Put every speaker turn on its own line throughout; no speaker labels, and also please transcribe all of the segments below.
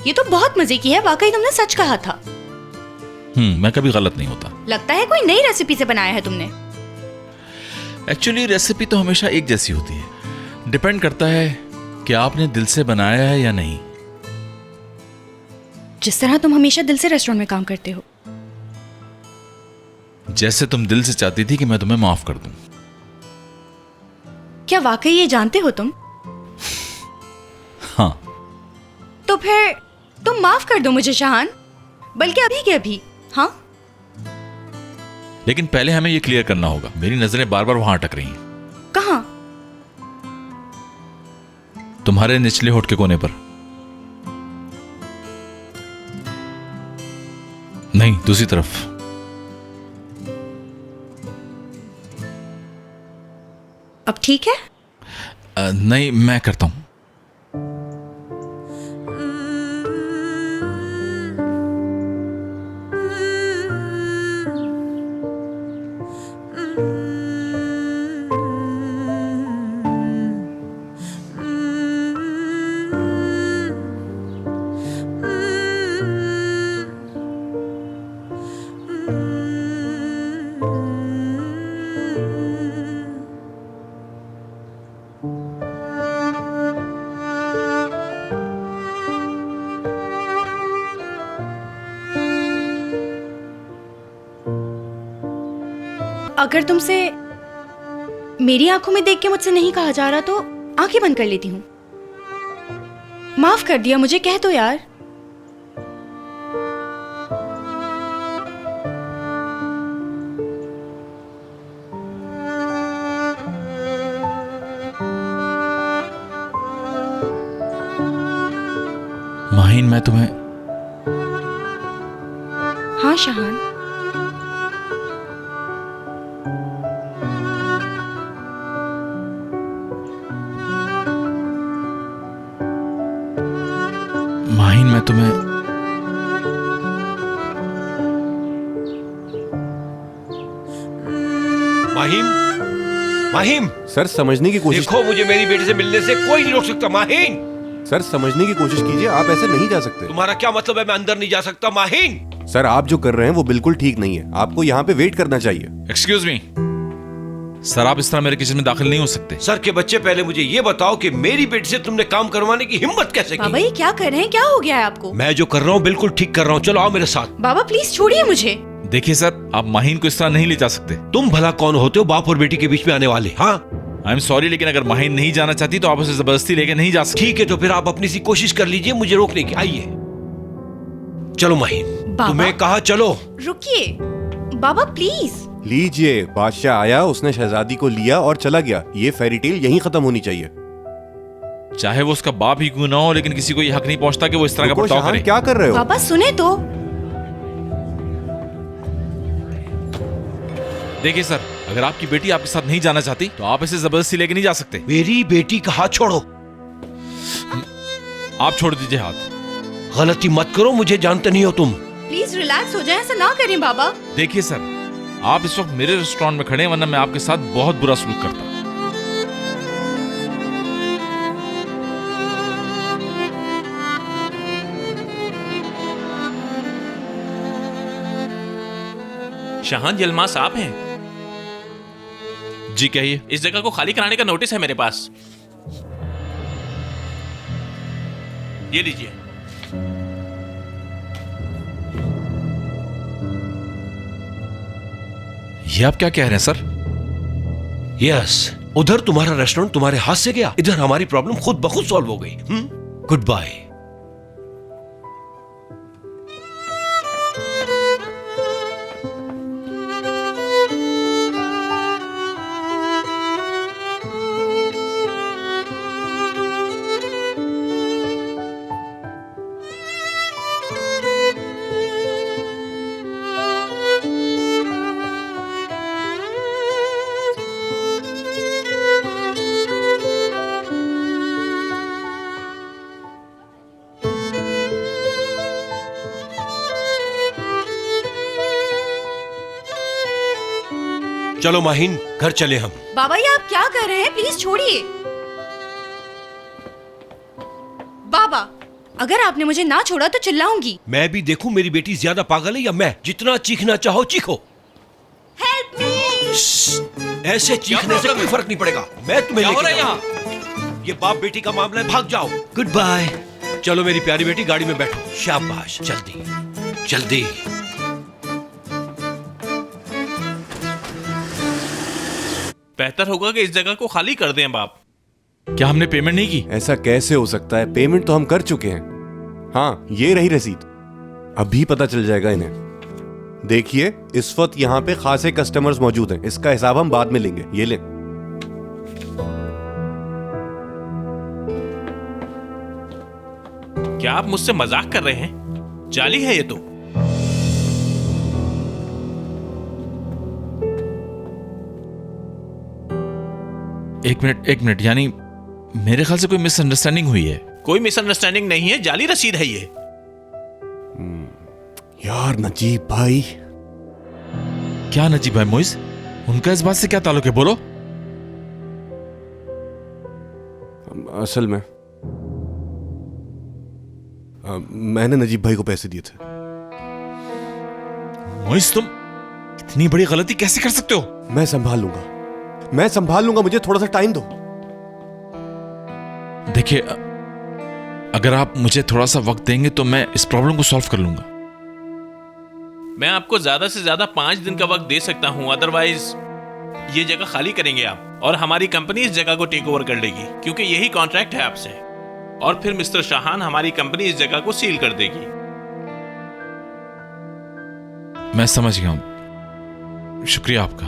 ये तो बहुत मजे की है, वाकई तुमने सच कहा था।
मैं कभी गलत नहीं होता।
लगता है कोई नई रेसिपी से बनाया है तुमने।
एक्चुअली रेसिपी तो हमेशा एक जैसी होती है, डिपेंड करता है कि आपने दिल से बनाया है या नहीं।
जिस तरह तुम हमेशा दिल से रेस्टोरेंट में काम करते हो।
जैसे तुम दिल से चाहती थी कि मैं तुम्हें माफ कर दूं।
क्या वाकई ये जानते हो तुम?
हाँ।
तो फिर तुम माफ कर दो मुझे शाहान, बल्कि अभी के अभी। हाँ,
लेकिन पहले हमें ये क्लियर करना होगा, मेरी नजरें बार बार वहां अटक रही हैं।
कहाँ?
तुम्हारे निचले होठ के कोने पर। नहीं, दूसरी तरफ।
अब ठीक है?
नहीं, मैं करता हूं।
अगर तुमसे मेरी आंखों में देख के मुझसे नहीं कहा जा रहा तो आंखें बंद कर लेती हूँ। माफ कर दिया मुझे, कह दो यार।
माहिन, मैं तुम्हें।
हाँ शाहान।
माहिन, मैं तुम्हें।
माहिम, माहिम।
सर समझने की कोशिश।
देखो, मुझे मेरी बेटी से मिलने से कोई नहीं रोक सकता। माहिन,
सर समझने की कोशिश कीजिए, आप ऐसे नहीं जा सकते।
तुम्हारा क्या मतलब है मैं अंदर नहीं जा सकता? माहिन,
सर आप जो कर रहे हैं वो बिल्कुल ठीक नहीं है, आपको यहाँ पे वेट करना चाहिए।
एक्सक्यूज मी सर, आप इस तरह मेरे किचन में दाखिल नहीं हो सकते।
सर के बच्चे, पहले मुझे ये बताओ कि मेरी बेटी से तुमने काम करवाने की हिम्मत कैसे
बाबा
की?
ये क्या कर रहे हैं? क्या हो गया है आपको?
मैं जो कर रहा हूँ बिल्कुल ठीक कर रहा हूँ। चलो आओ मेरे साथ।
बाबा प्लीज छोड़िए मुझे।
देखिए सर, आप माहिन को इस तरह नहीं ले जा सकते।
तुम भला कौन होते हो बाप और बेटी के बीच में आने वाले? हाँ,
आई एम सॉरी, लेकिन अगर माहिन नहीं जाना चाहती तो आप उसे जबरदस्ती लेके नहीं जा सकते।
ठीक है, तो फिर आप अपनी सी कोशिश कर लीजिए मुझे रोकने की। आइए, चलो माहिन,
बाबा।
तुम्हें कहा चलो।
रुकिए बाबा प्लीज।
लीजिए, बादशाह आया, उसने शहजादी को लिया और चला गया। ये फेरी टेल यहीं खत्म होनी चाहिए।
चाहे वो उसका बाप ही क्यों ना हो, लेकिन किसी को ये हक नहीं पहुंचता कि वो इस तरह का
रुको
बर्ताव
शाहान,
करे।
क्या कर रहे हो?
बाबा सुने तो।
देखिए सर, अगर आपकी बेटी आपके साथ नहीं जाना चाहती तो आप इसे जबरदस्ती लेके नहीं जा सकते।
मेरी बेटी का हाथ छोड़ो।
आप छोड़ दीजिए हाथ।
गलती मत करो, मुझे जानते नहीं हो तुम।
प्लीज रिलैक्स हो जाए, ऐसा ना करें बाबा।
देखिए सर, आप इस वक्त मेरे रेस्टोरेंट में खड़े हैं, वरना मैं आपके साथ बहुत बुरा सलूक करता।
शाहान, ये अल्मास आप हैं?
जी कहिए।
इस जगह को खाली कराने का नोटिस है मेरे पास। ये लीजिए।
ये आप क्या कह रहे हैं सर?
यस, उधर तुम्हारा रेस्टोरेंट तुम्हारे हाथ से गया, इधर हमारी प्रॉब्लम खुद ब खुद सॉल्व हो गई। Good bye. चलो माहिन, घर चले हम।
बाबा ये आप क्या कर रहे हैं? प्लीज छोड़िए। अगर आपने मुझे ना छोड़ा तो चिल्लाऊंगी।
मैं भी देखूं मेरी बेटी ज्यादा पागल है या मैं। जितना चीखना चाहो चीखो।
Help me.
ऐसे चीखने से कोई फर्क नहीं पड़ेगा। मैं तुम्हें
क्या हो
लेके
रहा है
जाऊंगा। ये बाप बेटी का मामला है, भाग जाओ। Good bye. चलो मेरी प्यारी बेटी, गाड़ी में बैठो। शाबाश, जल्दी जल्दी।
बेहतर होगा कि इस जगह को खाली कर दें बाप।
क्या हमने पेमेंट नहीं की?
ऐसा कैसे हो सकता है? पेमेंट तो हम कर चुके हैं। हाँ, ये रही रसीद। अभी पता चल जाएगा इन्हें। देखिए, इस वक्त यहाँ पे खासे कस्टमर्स मौजूद हैं। इसका हिसाब हम बाद में लेंगे। ये लें।
क्या आप मुझसे मजाक कर रहे हैं? जाली है ये तो।
एक मिनट, यानी मेरे ख्याल से कोई मिसअंडरस्टैंडिंग हुई है।
कोई मिसअंडरस्टैंडिंग नहीं है, जाली रसीद है ये।
यार नजीब भाई।
क्या नजीब भाई मोइज? उनका इस बात से क्या ताल्लुक है? बोलो।
असल में मैंने नजीब भाई को पैसे दिए थे।
मोइज, तुम इतनी बड़ी गलती कैसे कर सकते हो?
मैं संभाल लूंगा, मुझे थोड़ा सा टाइम दो।
देखिए, अगर आप मुझे थोड़ा सा वक्त देंगे तो मैं इस प्रॉब्लम को सॉल्व कर लूंगा।
मैं आपको ज्यादा से ज्यादा 5 दिन का वक्त दे सकता हूं, अदरवाइज ये जगह खाली करेंगे आप और हमारी कंपनी इस जगह को टेक ओवर कर लेगी, क्योंकि यही कॉन्ट्रैक्ट है आपसे। और फिर मिस्टर शाहान हमारी कंपनी इस जगह को सील कर देगी।
मैं समझ गया हूं, शुक्रिया आपका।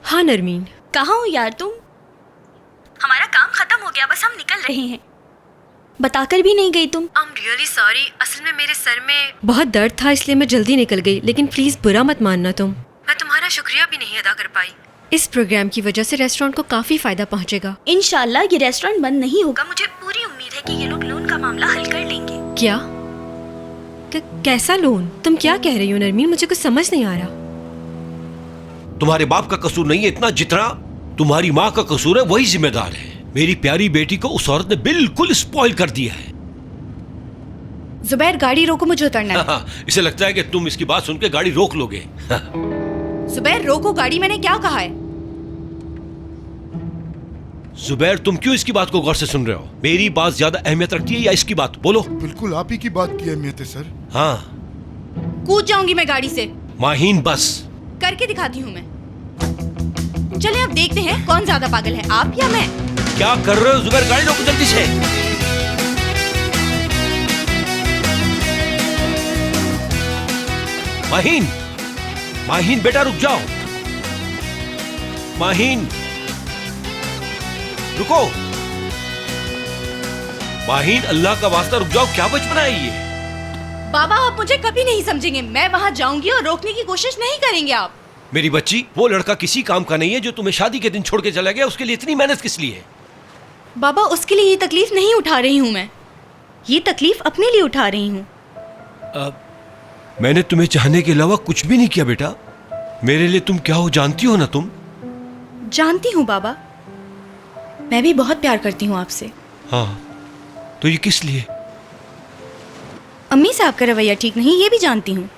हाँ नरमीन,
कहाँ हो यार तुम? हमारा काम खत्म हो गया, बस हम निकल रहे हैं। बताकर भी नहीं गई तुम।
I am really sorry. असल में मेरे सर में बहुत दर्द था, इसलिए मैं जल्दी निकल गई। लेकिन प्लीज बुरा मत मानना तुम। मैं तुम्हारा शुक्रिया भी नहीं अदा कर पाई। इस प्रोग्राम की वजह से रेस्टोरेंट को काफी फायदा पहुंचेगा।
इंशाल्लाह ये रेस्टोरेंट बंद नहीं होगा।
मुझे पूरी उम्मीद है कि ये लोग लोन का मामला हल कर लेंगे। क्या? कैसा लोन? तुम क्या कह रही हो नरमीन? मुझे कुछ समझ नहीं आ रहा।
तुम्हारे बाप का कसूर नहीं है इतना, जितना तुम्हारी माँ का कसूर है वही जिम्मेदार है। मेरी प्यारी बेटी को उस औरत ने बिल्कुल स्पॉइल कर दिया है।
जुबैर, गाड़ी रोको, मुझे उतरना है।
इसे लगता है कि तुम इसकी बात सुन के गाड़ी रोक लोगे।
जुबैर रोको गाड़ी, मैंने क्या कहा है?
जुबैर, तुम क्यों इसकी बात को गौर से सुन रहे हो? मेरी बात ज्यादा अहमियत रखती है या इसकी बात? बोलो।
बिल्कुल आप ही की बात की अहमियत है सर।
हाँ।
कूद जाऊंगी मैं गाड़ी से।
माहीन, बस
करके दिखाती हूँ मैं। चले अब देखते हैं कौन ज्यादा पागल है, आप या मैं।
क्या कर रहे हो जुबैर? गाड़ी रोको जल्दी से। माहीन, माहीन बेटा रुक जाओ। माहीन रुको। माहीन, अल्लाह का वास्ता रुक जाओ। क्या बचपना है ये?
बाबा, आप मुझे कभी नहीं समझेंगे। मैं वहाँ जाऊंगी और रोकने की कोशिश नहीं करेंगे आप।
मेरी बच्ची, वो लड़का किसी काम का नहीं है जो तुम्हें शादी के दिन छोड़ के चला गया। उसके लिए इतनी मेहनत किस लिए?
बाबा, उसके लिए ये तकलीफ नहीं उठा रही हूँ मैं। ये तकलीफ अपने लिए उठा रही हूँ।
मैंने तुम्हें चाहने के अलावा कुछ भी नहीं किया बेटा। मेरे लिए तुम क्या हो जानती हो ना तुम?
जानती हूँ बाबा, मैं भी बहुत प्यार करती हूँ आपसे।
हाँ, तो ये किस लिए?
अम्मी साहब का रवैया ठीक नहीं, ये भी जानती हूँ।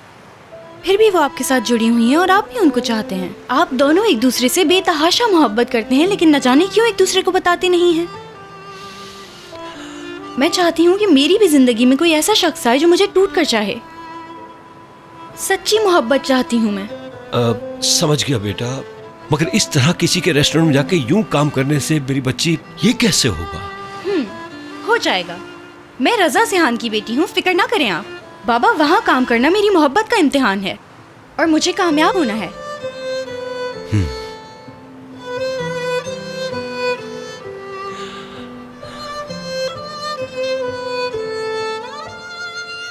फिर भी वो आपके साथ जुड़ी हुई हैं और आप भी उनको चाहते हैं। आप दोनों एक दूसरे से बेतहाशा मोहब्बत करते हैं, लेकिन न जाने क्यों एक दूसरे को बताते नहीं हैं। मैं चाहती हूँ कि मेरी भी जिंदगी में कोई ऐसा शख्स आए जो मुझे टूट कर चाहे। सच्ची मोहब्बत चाहती हूँ मैं।
समझ गया बेटा, मगर इस तरह किसी के रेस्टोरेंट में जाके यूं काम करने से मेरी बच्ची, ये कैसे होगा?
हो जाएगा। मैं रजा सिहान की बेटी हूँ, फिक्र ना करें आप। बाबा, वहाँ काम करना मेरी मोहब्बत का इम्तिहान है और मुझे कामयाब होना है।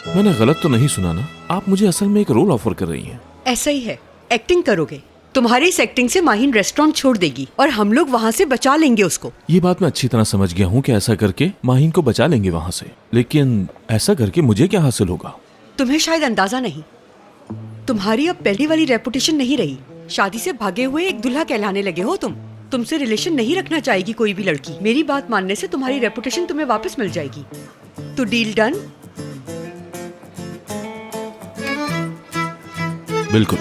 मैंने गलत तो नहीं सुना ना? आप मुझे असल में एक रोल ऑफर कर रही हैं।
ऐसा ही है, एक्टिंग करोगे। तुम्हारी इस एक्टिंग से माहीन रेस्टोरेंट छोड़ देगी और हम लोग वहाँ से बचा लेंगे उसको।
ये बात मैं अच्छी तरह समझ गया हूँ कि ऐसा करके माहीन को बचा लेंगे वहाँ से, लेकिन ऐसा करके मुझे क्या हासिल होगा?
तुम्हें शायद अंदाजा नहीं, तुम्हारी अब पहली वाली रेपुटेशन नहीं रही। शादी से भागे हुए एक दूल्हा कहलाने लगे हो तुम। तुमसे रिलेशन नहीं रखना चाहेगी कोई भी लड़की। मेरी बात मानने से तुम्हारी रेपुटेशन तुम्हें वापस मिल जाएगी। तो डील डन?
बिल्कुल।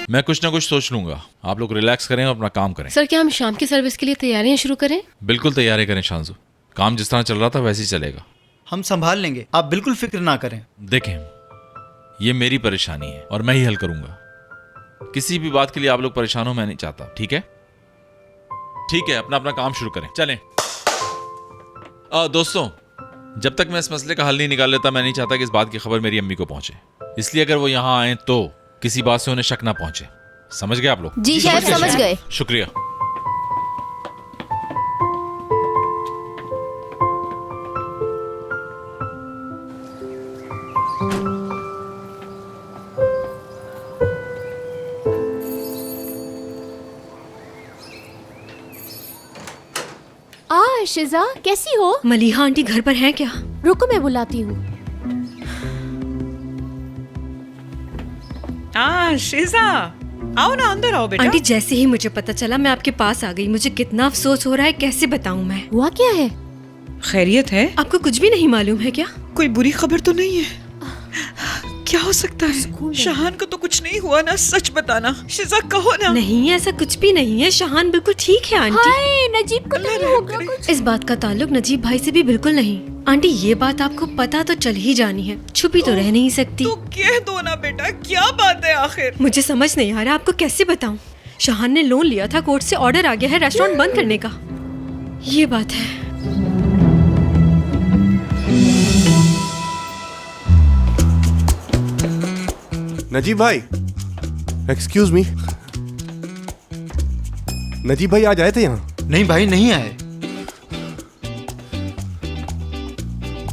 मैं कुछ ना कुछ सोच लूंगा, आप लोग रिलैक्स करें और अपना काम करें।
सर, क्या हम शाम की सर्विस के लिए तैयारियां शुरू करें?
बिल्कुल तैयारी करें शांजू, काम जिस तरह चल रहा था वैसे ही चलेगा।
हम संभाल लेंगे, आप बिल्कुल फिक्र ना करें।
देखें, ये मेरी परेशानी है और मैं ही हल करूंगा। किसी भी बात के लिए आप लोग परेशान हो मैं नहीं चाहता, ठीक है? ठीक है, अपना अपना काम शुरू करें, चलें। दोस्तों, जब तक मैं इस मसले का हल नहीं निकाल लेता, मैं नहीं चाहता कि इस बात की खबर मेरी अम्मी को पहुंचे। इसलिए अगर वो यहां आए तो किसी बात से उन्हें शक ना पहुंचे। समझ गए आप लोग?
जी शेफ, समझ गए।
शुक्रिया।
शिजा, कैसी हो?
मलिहा आंटी घर पर हैं क्या?
रुको, मैं बुलाती हूँ।
शिजा, आओ ना, अंदर आओ बेटा।
आंटी, जैसे ही मुझे पता चला मैं आपके पास आ गई। मुझे कितना अफसोस हो रहा है, कैसे बताऊं मैं।
हुआ क्या है?
खैरियत है?
आपको कुछ भी नहीं मालूम है क्या?
कोई बुरी खबर तो नहीं है? क्या हो सकता है? शाहान को तो कुछ नहीं हुआ ना? सच बताना शिजा, कहो ना।
नहीं, ऐसा कुछ भी नहीं है। शाहान बिल्कुल ठीक है आंटी।
हाय, नजीब को तो नहीं होगा कुछ?
इस बात का ताल्लुक नजीब भाई से भी बिल्कुल नहीं। आंटी, ये बात आपको पता तो चल ही जानी है, छुपी तो रह नहीं सकती।
तो कह दो ना बेटा, क्या बात है आखिर?
मुझे समझ नहीं आ रहा आपको कैसे बताऊं। शाहान ने लोन लिया था, कोर्ट से ऑर्डर आ गया है रेस्टोरेंट बंद करने का। ये बात है।
नजीब भाई, एक्सक्यूज मी। नजीब भाई आज आए थे यहाँ?
नहीं भाई, नहीं आए।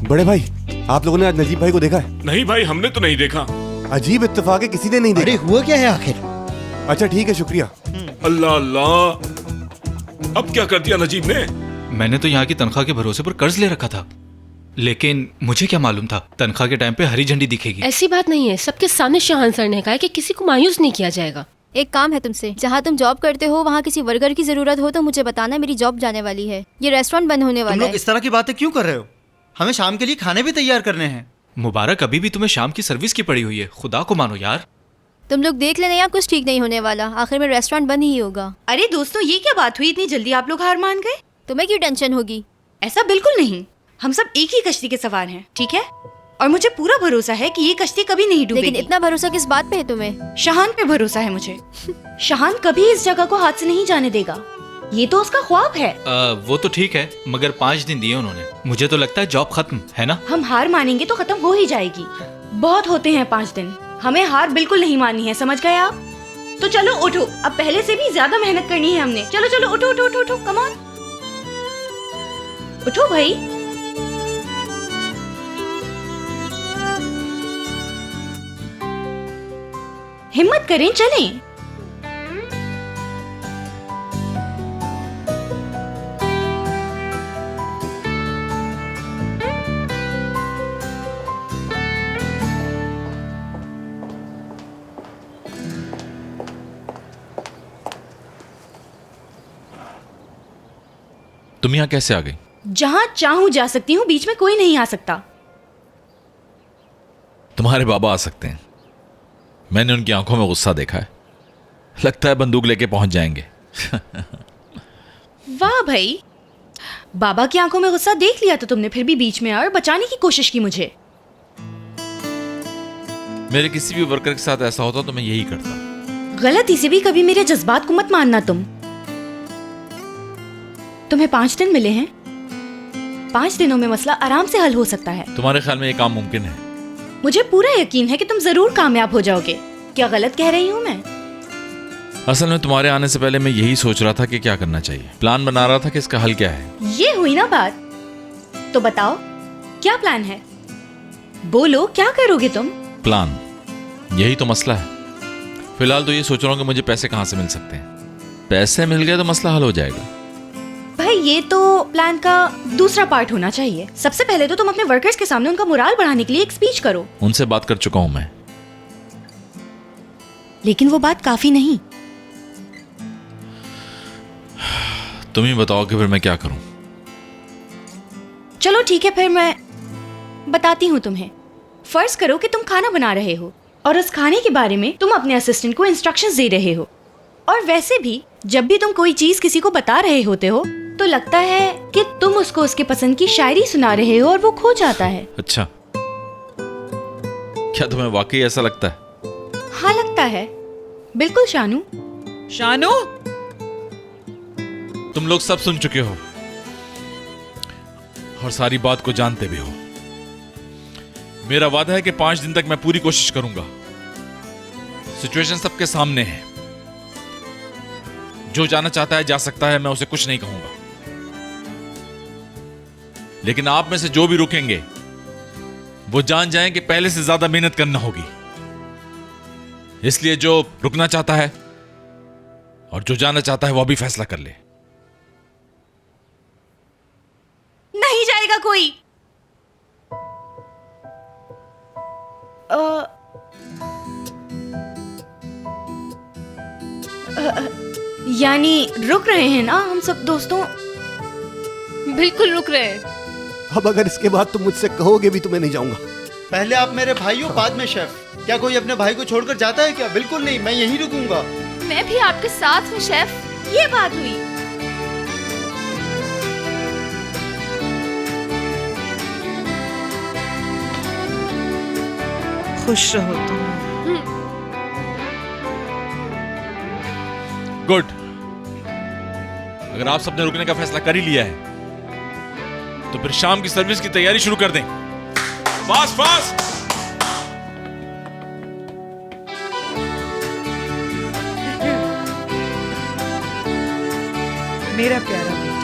बड़े भाई, आप लोगों ने आज नजीब भाई को देखा है?
नहीं भाई, हमने तो नहीं देखा।
अजीब इत्तेफाक है, किसी ने नहीं देखा।
अरे हुआ क्या है आखिर?
अच्छा ठीक है, शुक्रिया।
अल्लाह अल्लाह, अब क्या कर दिया नजीब ने?
मैंने तो यहाँ की तनख्वाह के भरोसे पर कर्ज ले रखा था, लेकिन मुझे क्या मालूम था तनख्वाह के टाइम पे हरी झंडी दिखेगी।
ऐसी बात नहीं है, सबके सामने शाहान सर ने कहा है कि किसी को मायूस नहीं किया जाएगा।
एक काम है तुमसे, जहाँ तुम जॉब करते हो वहाँ किसी वर्कर की जरूरत हो तो मुझे बताना, मेरी जॉब जाने वाली है। ये रेस्टोरेंट बंद होने वाला है।
तुम लोग इस तरह की बातें क्यों कर रहे हो? हमें शाम के लिए खाने भी तैयार करने हैं।
मुबारक, अभी भी तुम्हें शाम की सर्विस की पड़ी हुई है, खुदा को मानो यार।
तुम लोग देख लेना यार, कुछ ठीक नहीं होने वाला, आखिर में रेस्टोरेंट बंद ही होगा।
अरे दोस्तों, ये क्या बात हुई, इतनी जल्दी आप लोग हार मान गए?
तुम्हें क्यों टेंशन होगी?
ऐसा बिल्कुल नहीं, हम सब एक ही कश्ती के सवार हैं, ठीक है? और मुझे पूरा भरोसा है कि ये कश्ती कभी नहीं डूबेगी।
लेकिन इतना भरोसा किस बात पे है तुम्हें?
शाहान पे भरोसा है मुझे। शाहान कभी इस जगह को हाथ से नहीं जाने देगा, ये तो उसका ख्वाब है।
वो तो ठीक है, मगर 5 दिन दिए उन्होंने। मुझे तो लगता है जॉब खत्म है ना।
हम हार मानेंगे तो खत्म हो ही जाएगी। बहुत होते हैं 5 दिन, हमें हार बिल्कुल नहीं माननी है, समझ गए आप? तो चलो उठो, अब पहले से भी ज्यादा मेहनत करनी है हमने। चलो चलो उठो उठो उठो उठो, कम ऑन, उठो भाई। हिम्मत करें, चलें।
तुम यहाँ कैसे आ गई?
जहां चाहूं जा सकती हूँ, बीच में कोई नहीं आ सकता।
तुम्हारे बाबा आ सकते हैं, मैंने उनकी आंखों में गुस्सा देखा है, लगता है बंदूक लेके पहुंच जाएंगे।
वाह भाई, बाबा की आंखों में गुस्सा देख लिया तो तुमने, फिर भी बीच में और बचाने की कोशिश की मुझे।
मेरे किसी भी वर्कर के साथ ऐसा होता तो मैं यही करता।
गलती से भी कभी मेरे जज्बात को मत मानना तुम। तुम्हें 5 दिन मिले हैं, 5 दिनों में मसला आराम से हल हो सकता है।
तुम्हारे ख्याल में ये काम मुमकिन है?
मुझे पूरा यकीन है कि तुम जरूर कामयाब हो जाओगे। क्या गलत कह रही हूँ मैं?
असल में तुम्हारे आने से पहले मैं यही सोच रहा था कि क्या करना चाहिए, प्लान बना रहा था कि इसका हल क्या है।
ये हुई ना बात, तो बताओ क्या प्लान है? बोलो, क्या करोगे तुम?
प्लान, यही तो मसला है। फिलहाल तो ये सोच रहा हूँ कि मुझे पैसे कहाँ से मिल सकते हैं। पैसे मिल गए तो मसला हल हो जाएगा।
भाई, ये तो प्लान का दूसरा पार्ट होना चाहिए। सबसे पहले तो तुम अपने वर्कर्स के सामने उनका मोराल बढ़ाने के लिए एक स्पीच करो।
उनसे बात कर चुका हूं मैं।
लेकिन वो बात काफी नहीं।
तुम ही बताओ कि फिर मैं क्या करूं।
चलो ठीक है, फिर मैं बताती हूँ तुम्हें। फर्ज करो कि तुम खाना बना रहे हो और उस खाने के बारे में तुम अपने असिस्टेंट को इंस्ट्रक्शंस दे रहे हो। और वैसे भी जब भी तुम कोई चीज किसी को बता रहे होते हो तो लगता है कि तुम उसको उसके पसंद की शायरी सुना रहे हो और वो खो जाता है।
अच्छा, क्या तुम्हें वाकई ऐसा लगता है?
हाँ लगता है, बिल्कुल शानू।
शानू,
तुम लोग सब सुन चुके हो और सारी बात को जानते भी हो। मेरा वादा है कि 5 दिन तक मैं पूरी कोशिश करूंगा। सिचुएशन सबके सामने है, जो जाना चाहता है जा सकता है, मैं उसे कुछ नहीं कहूंगा। लेकिन आप में से जो भी रुकेंगे वो जान जाएं कि पहले से ज्यादा मेहनत करना होगी। इसलिए जो रुकना चाहता है और जो जाना चाहता है वो अभी फैसला कर ले।
नहीं जाएगा कोई। यानी रुक रहे हैं ना हम सब दोस्तों?
बिल्कुल रुक रहे हैं।
अब अगर इसके बाद तुम मुझसे कहोगे भी तो मैं नहीं जाऊंगा।
पहले आप मेरे भाई हो, बाद में शेफ। क्या कोई अपने भाई को छोड़कर जाता है क्या? बिल्कुल नहीं, मैं यहीं रुकूंगा।
मैं भी आपके साथ हूँ शेफ।
ये बात हुई।
खुश रहो तुम।
गुड। अगर आप सबने रुकने का फैसला कर ही लिया है तो फिर शाम की सर्विस की तैयारी शुरू कर दें। Fast fast.
मेरा प्यारा बेटा,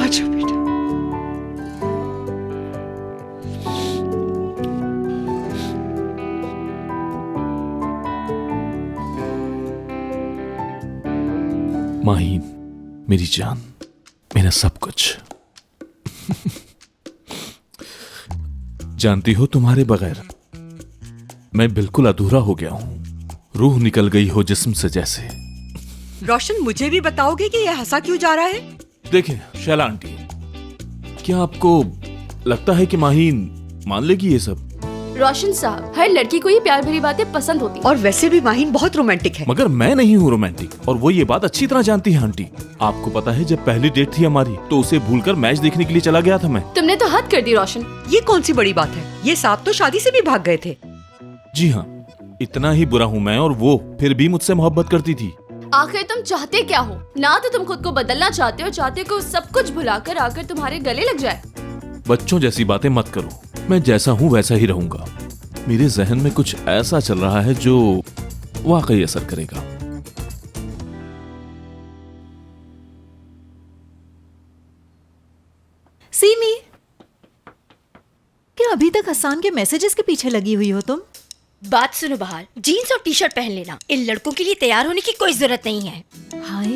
आजा बेटा।
माहीन, मेरी जान, मेरा सब कुछ। जानती हो, तुम्हारे बगैर मैं बिल्कुल अधूरा हो गया हूं। रूह निकल गई हो जिस्म से जैसे।
रोशन, मुझे भी बताओगे कि यह हंसा क्यों जा रहा है?
देखिए शैला आंटी, क्या आपको लगता है कि माहीन मान लेगी ये सब?
रोशन साहब, हर लड़की को ये प्यार भरी बातें पसंद होती।
और वैसे भी माहीन बहुत रोमांटिक है।
मगर मैं नहीं हूँ रोमांटिक, और वो ये बात अच्छी तरह जानती है आंटी। आपको पता है, जब पहली डेट थी हमारी तो उसे भूलकर मैच देखने के लिए चला गया था मैं।
तुमने तो हद कर दी रोशन।
ये कौन सी बड़ी बात है? ये साहब तो शादी से भी भाग गए थे।
जी हाँ, इतना ही बुरा हूँ मैं, और वो फिर भी मुझसे मोहब्बत करती थी।
आखिर तुम चाहते क्या हो? ना तो तुम खुद को बदलना चाहते हो, चाहते हो सब कुछ भुलाकर आकर तुम्हारे गले लग जाए।
बच्चों जैसी बातें मत करो। मैं जैसा हूँ वैसा ही रहूंगा। मेरे जहन में कुछ ऐसा चल रहा है जो वाकई असर करेगा।
सीमी, क्या अभी तक हसान के मैसेजेस के पीछे लगी हुई हो तुम?
बात सुनो बहार, जीन्स और टी शर्ट पहन लेना। इन लड़कों के लिए तैयार होने की कोई जरूरत नहीं है।
हाय,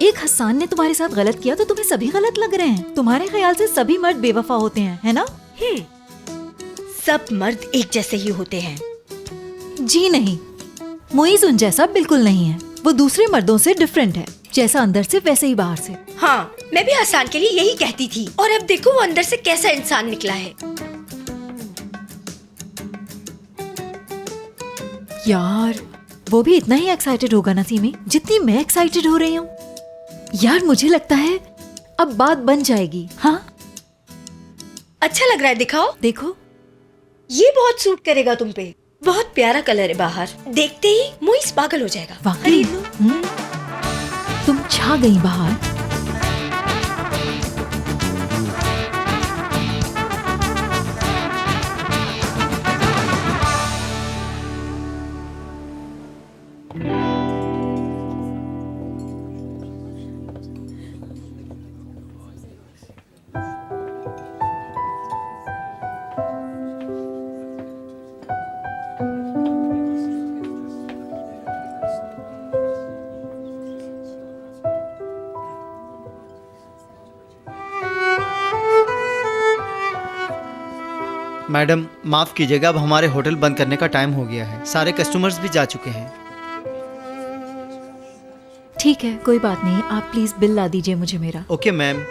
एक हसान ने तुम्हारे साथ गलत किया तो तुम्हें सभी गलत लग रहे हैं। तुम्हारे ख्याल से सभी मर्द बेवफा होते हैं, है ना?
सब मर्द एक जैसे ही होते हैं।
जी नहीं, मुईज उन जैसा बिल्कुल नहीं है। वो दूसरे मर्दों से डिफरेंट है, जैसा अंदर से वैसे ही बाहर से।
हाँ, मैं भी हसान के लिए यही कहती थी, और अब देखो वो अंदर से कैसा इंसान निकला है।
यार, वो भी इतना ही एक्साइटेड होगा ना सीमी, जितनी मैं एक्साइटेड हो रही हूँ। यार, मुझे लगता है अब बात बन जाएगी। हाँ,
अच्छा लग रहा है, दिखाओ।
देखो,
ये बहुत सूट करेगा तुम पे। बहुत प्यारा कलर है बाहर, देखते ही मुईस पागल हो जाएगा।
वाकई तुम छा गई बाहर।
मैडम माफ कीजिएगा, अब हमारे होटल बंद करने का टाइम हो गया है, सारे कस्टमर्स भी जा चुके हैं।
ठीक है, कोई बात नहीं, आप प्लीज बिल ला दीजिए मुझे मेरा।
Okay ma'am.